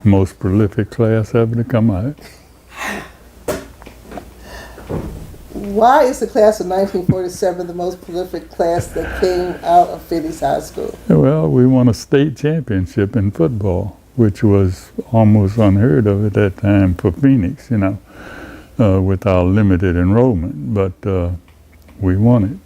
Most prolific class ever to come out. Why is the class of 1947 the most prolific class that came out of Phoenix High School? Well, we won a state championship in football, which was almost unheard of at that time for Phoenix, with our limited enrollment. But we won it.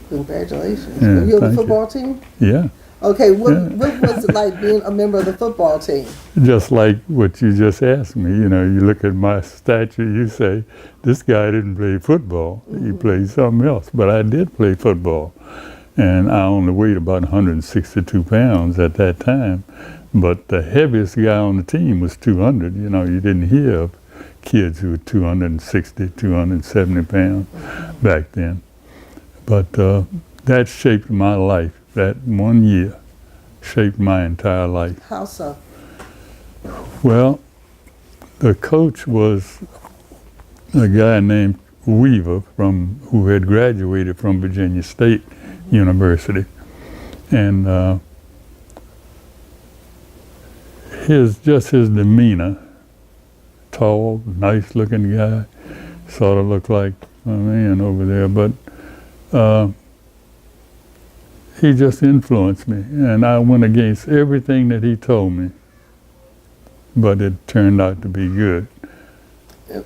Congratulations. Yeah, Were you on the thank football team? Yeah. Okay, what was it like being a member of the football team? Just like what you just asked me, you look at my stature, you say, this guy didn't play football. He played something else. But I did play football. And I only weighed about 162 pounds at that time. But the heaviest guy on the team was 200. You didn't hear of kids who were 260, 270 pounds back then. But that shaped my life. That 1 year shaped my entire life. How so? Well, the coach was a guy named Weaver who had graduated from Virginia State University. And his demeanor, tall, nice looking guy, sort of looked like a man over there, but he just influenced me, and I went against everything that he told me, but it turned out to be good.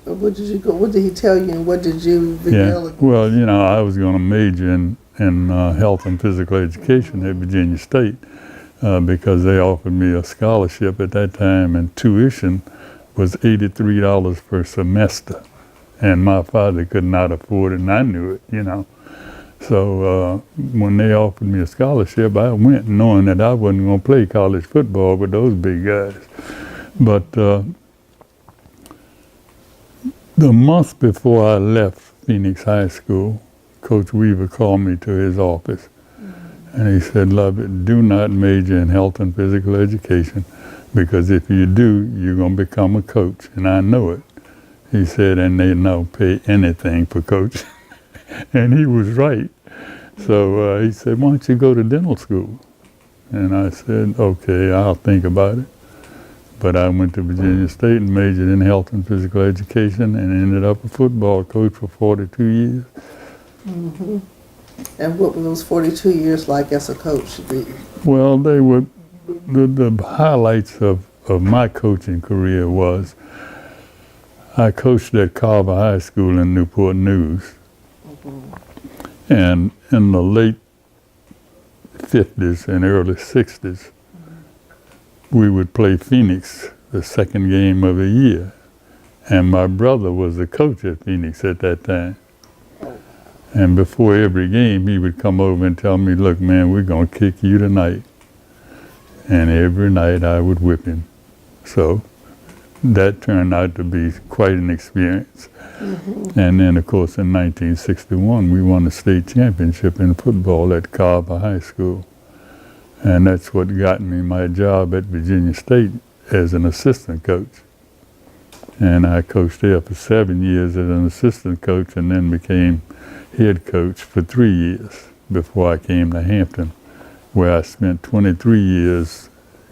What did he tell you, and what did you reveal? Yeah. Well, I was going to major in health and physical education at Virginia State because they offered me a scholarship at that time, and tuition was $83 per semester, and my father could not afford it, and I knew it, So when they offered me a scholarship, I went knowing that I wasn't going to play college football with those big guys. But the month before I left Phoenix High School, Coach Weaver called me to his office. And he said, Lovett, do not major in health and physical education, because if you do, you're going to become a coach. And I know it. He said, and they don't pay anything for coaching. And he was right. So he said, why don't you go to dental school? And I said, okay, I'll think about it. But I went to Virginia State and majored in health and physical education and ended up a football coach for 42 years. Mm-hmm. And what were those 42 years like as a coach? Well, they were, the highlights of my coaching career was I coached at Carver High School in Newport News. And in the late 50s and early 60s, we would play Phoenix the second game of the year. And my brother was the coach at Phoenix at that time. And before every game, he would come over and tell me, look, man, we're going to kick you tonight. And every night I would whip him. So that turned out to be quite an experience. Mm-hmm. And then, of course, in 1961, we won the state championship in football at Carver High School. And that's what got me my job at Virginia State as an assistant coach. And I coached there for 7 years as an assistant coach and then became head coach for 3 years before I came to Hampton, where I spent 23 years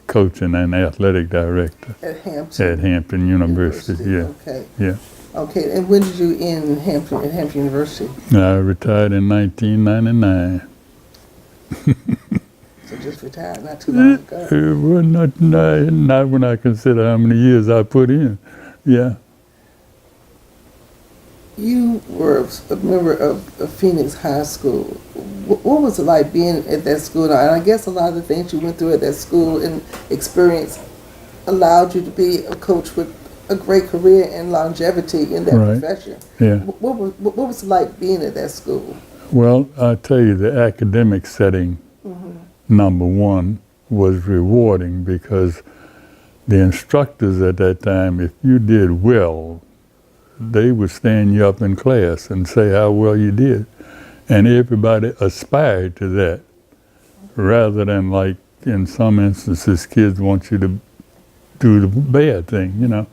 coaching and athletic director at Hampton University. Yeah. Okay. Yeah. Okay, and when did you end at Hampton University? I retired in 1999. So just retired not too long ago. Well, not when I consider how many years I put in. Yeah. You were a member of Phoenix High School. What was it like being at that school? And I guess a lot of the things you went through at that school and experience allowed you to be a coach with a great career and longevity in that profession. Yeah. What was it like being at that school? Well, I'll tell you, the academic setting, number one, was rewarding because the instructors at that time, if you did well, they would stand you up in class and say how well you did. And everybody aspired to that, rather than like in some instances, kids want you to do the bad thing,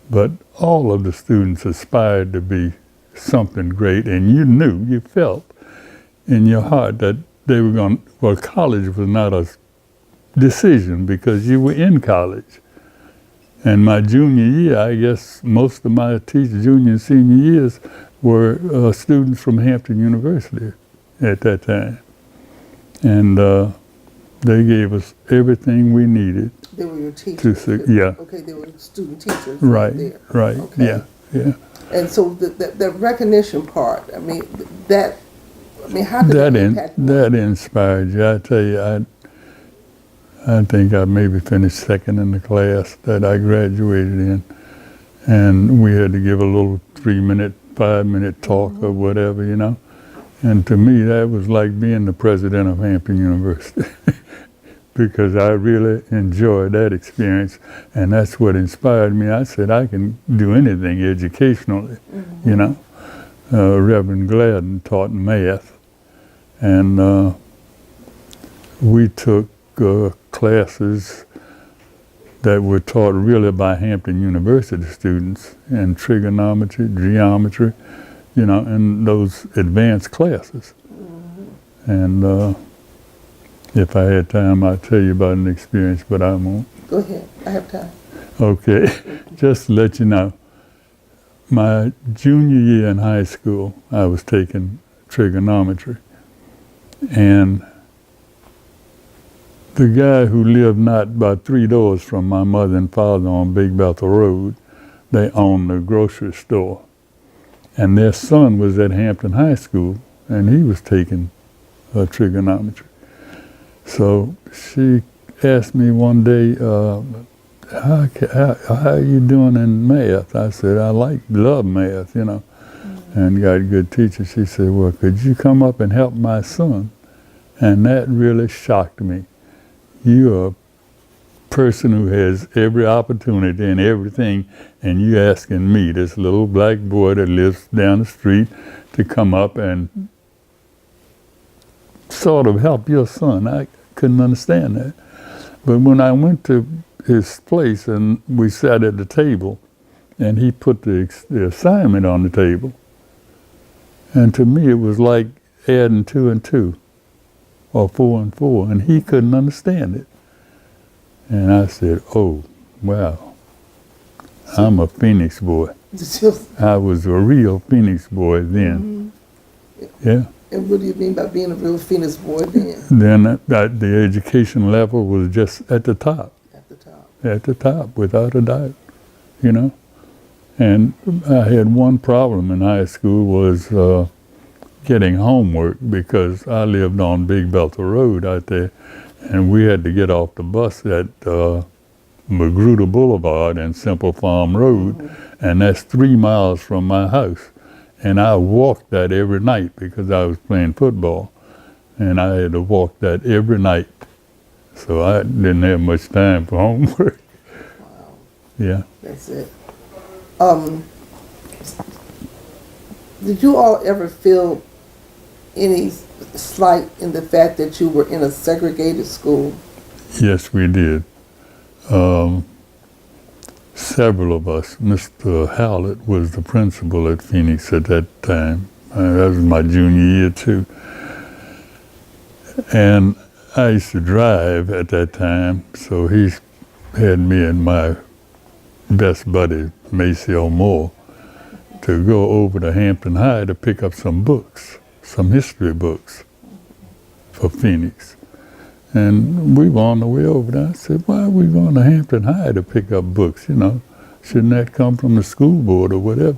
But all of the students aspired to be something great, and you felt in your heart that they were college was not decision because you were in college. And my junior year, I guess most of my junior and senior years were students from Hampton University at that time. And they gave us everything we needed. They were your teachers? Yeah. Okay, they were student teachers right there. Right, okay. Yeah. And so the recognition part, how did that impact you? That inspired you. I tell you, I think I maybe finished second in the class that I graduated in. And we had to give a little 3-minute, 5-minute talk or whatever, And to me, that was like being the president of Hampton University because I really enjoyed that experience. And that's what inspired me. I said, I can do anything educationally, Reverend Gladden taught math. And we took classes that were taught really by Hampton University students in trigonometry, geometry, in those advanced classes. And if I had time, I'd tell you about an experience, but I won't. Go ahead, I have time. Okay, just to let you know, my junior year in high school, I was taking trigonometry. And the guy who lived not about 3 doors from my mother and father on Big Bethel Road, they owned a grocery store. And their son was at Hampton High School, and he was taking trigonometry. So she asked me one day, how are you doing in math? I said, love math, and got a good teacher. She said, well, could you come up and help my son? And that really shocked me. You're a person who has every opportunity and everything, and you asking me, this little black boy that lives down the street, to come up and sort of help your son. I couldn't understand that. But when I went to his place and we sat at the table, and he put the assignment on the table, and to me it was like adding 2 and 2, or 4 and 4, and he couldn't understand it. And I said, oh, wow, I'm a Phoenix boy. I was a real Phoenix boy then. Yeah. And what do you mean by being a real Phoenix boy then? Then the education level was just at the top. At the top. At the top, without a doubt, And I had one problem in high school was getting homework because I lived on Big Bethel Road out there, and we had to get off the bus at Magruder Boulevard and Simple Farm Road, and that's 3 miles from my house. And I walked that every night because I was playing football, and I had to walk that every night. So I didn't have much time for homework. Wow. Yeah. That's it. Did you all ever feel any slight in the fact that you were in a segregated school? Yes, we did. Several of us. Mr. Howlett was the principal at Phoenix at that time. That was my junior year too. And I used to drive at that time, so he had me and my best buddy, Maceo Moore, to go over to Hampton High to pick up some books, some history books for Phoenix. And we were on the way over there. I said, why are we going to Hampton High to pick up books, Shouldn't that come from the school board or whatever?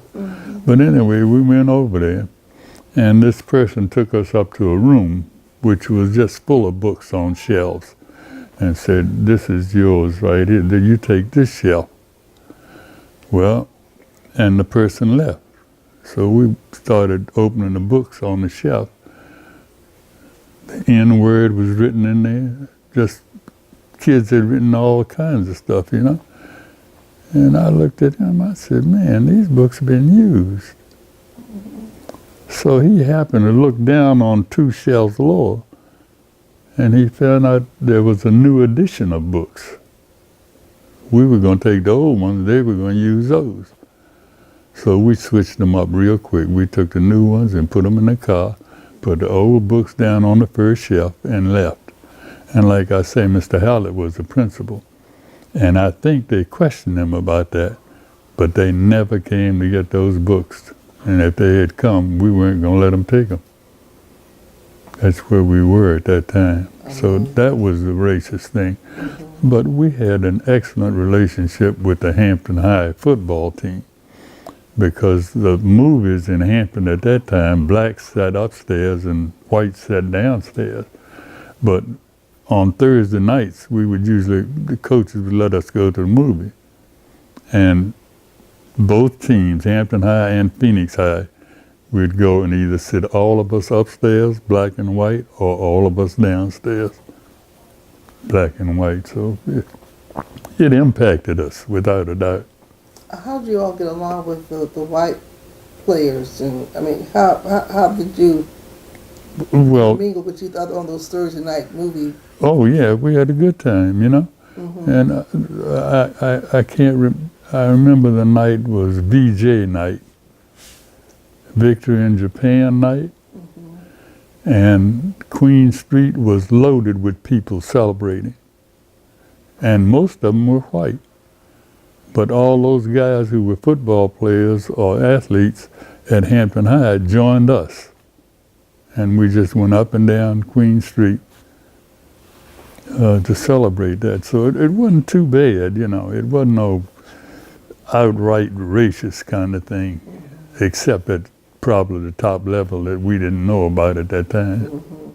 But anyway, we went over there, and this person took us up to a room which was just full of books on shelves and said, this is yours right here. Then you take this shelf. Well, and the person left. So we started opening the books on the shelf. The N-word was written in there. Just kids had written all kinds of stuff, And I looked at him, I said, man, these books have been used. So he happened to look down on 2 shelves lower, and he found out there was a new edition of books. We were going to take the old ones, they were going to use those. So we switched them up real quick. We took the new ones and put them in the car, put the old books down on the first shelf, and left. And like I say, Mr. Hallett was the principal. And I think they questioned him about that, but they never came to get those books. And if they had come, we weren't going to let them take them. That's where we were at that time. So that was the racist thing. But we had an excellent relationship with the Hampton High football team, because the movies in Hampton at that time, blacks sat upstairs and whites sat downstairs. But on Thursday nights, the coaches would let us go to the movie. And both teams, Hampton High and Phoenix High, we'd go and either sit all of us upstairs, black and white, or all of us downstairs, black and white. So it impacted us without a doubt. How did you all get along with the white players? And I mean, how did you mingle with each other on those Thursday night movies? Oh yeah, we had a good time, you know. And I remember the night was VJ night, Victory in Japan night, and Queen Street was loaded with people celebrating, and most of them were white. But all those guys who were football players or athletes at Hampton High joined us, and we just went up and down Queen Street to celebrate that. So it wasn't too bad, you know. It wasn't no outright racist kind of thing, except at probably the top level that we didn't know about at that time.